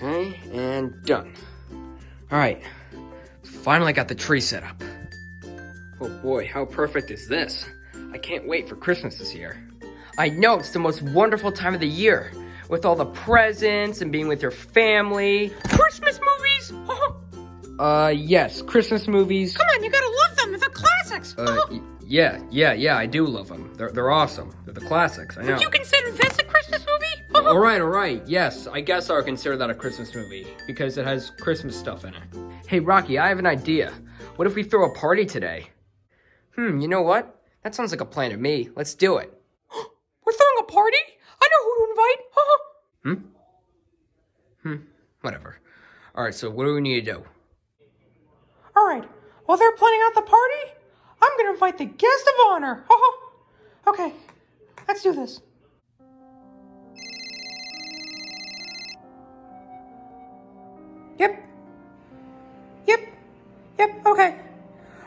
Okay, and done. Alright, finally got the tree set up. Oh boy, how perfect is this? I can't wait for Christmas this year. I know, it's the most wonderful time of the year. With all the presents and being with your family. Christmas movies? Yes, Christmas movies. Come on, you gotta love them. They're classics. Yeah, I do love them. They're awesome. They're the classics, I know. Would you consider this a Christmas movie? Alright, yes. I guess I'll consider that a Christmas movie, because it has Christmas stuff in it. Hey, Rocky, I have an idea. What if we throw a party today? You know what? That sounds like a plan to me. Let's do it. We're throwing a party? I know who to invite. Whatever. Alright, so what do we need to do? Alright, while they're planning out the party, I'm gonna invite the guest of honor. Okay, let's do this. Yep, okay.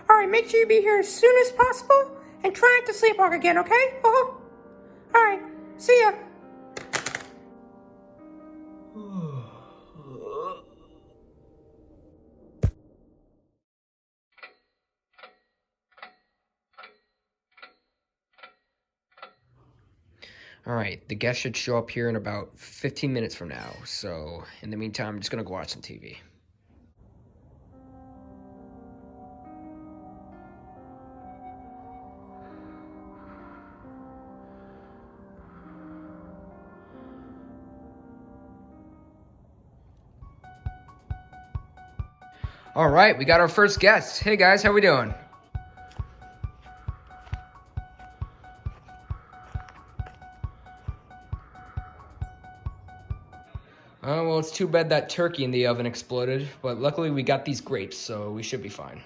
Alright, make sure you be here as soon as possible and try not to sleepwalk again, okay? Alright, see ya. Alright, the guest should show up here in about 15 minutes from now, so in the meantime, I'm just gonna go watch some TV. Alright, we got our first guest. Hey guys, how we doing? Well, it's too bad that turkey in the oven exploded, but luckily we got these grapes, so we should be fine.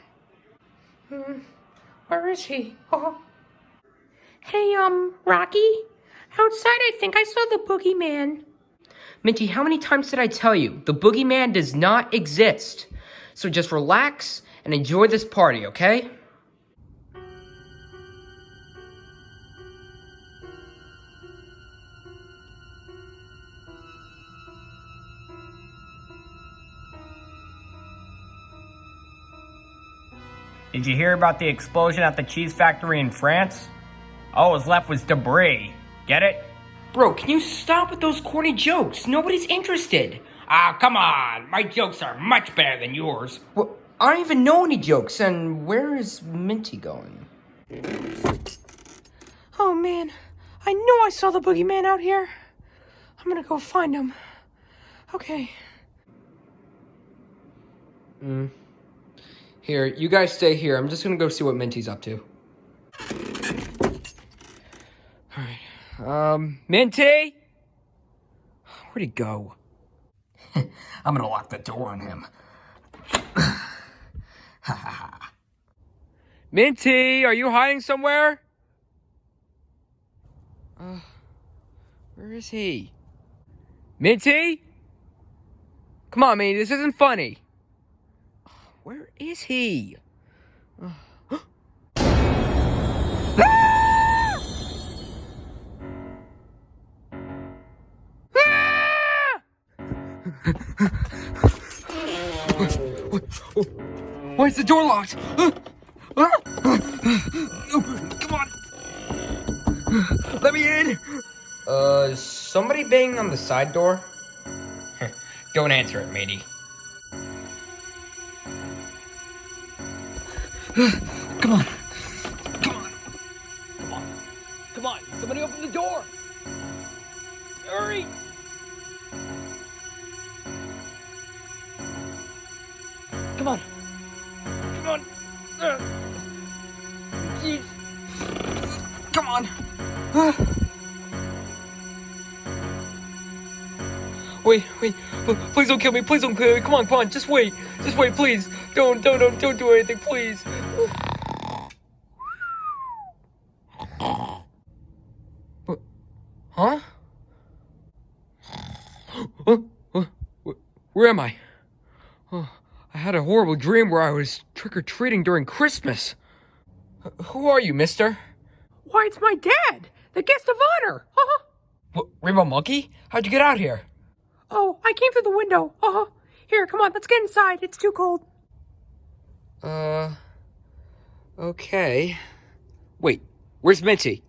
Where is he? Hey, Rocky? Outside, I think I saw the boogeyman. Minty, how many times did I tell you? The boogeyman does not exist. So just relax and enjoy this party, okay? Did you hear about the explosion at the cheese factory in France? All was left was debris. Get it? Bro, can you stop with those corny jokes? Nobody's interested. Ah, come on. My jokes are much better than yours. Well, I don't even know any jokes, and where is Minty going? Oh man, I knew I saw the boogeyman out here. I'm gonna go find him. Okay. Here, you guys stay here. I'm just gonna go see what Minty's up to. Alright. Minty? Where'd he go? I'm gonna lock the door on him. Minty, are you hiding somewhere? Where is he? Minty? Come on, Minty, this isn't funny. Where is he? Why is the door locked? Come on. Let me in. Is somebody banging on the side door? Don't answer it, matey. Come on. Come on. Somebody open the door. Hurry. Come on. Jeez. Come on. Wait. Please don't kill me. Please don't kill me. Come on. Just wait. Please. Don't do anything, please. Huh? Where am I? I had a horrible dream where I was trick-or-treating during Christmas. Who are you, mister? Why, it's my dad, the guest of honor. What, Rainbow Monkey? How'd you get out here? Oh, I came through the window. Here, come on, let's get inside. It's too cold. Okay. Wait, where's Minty?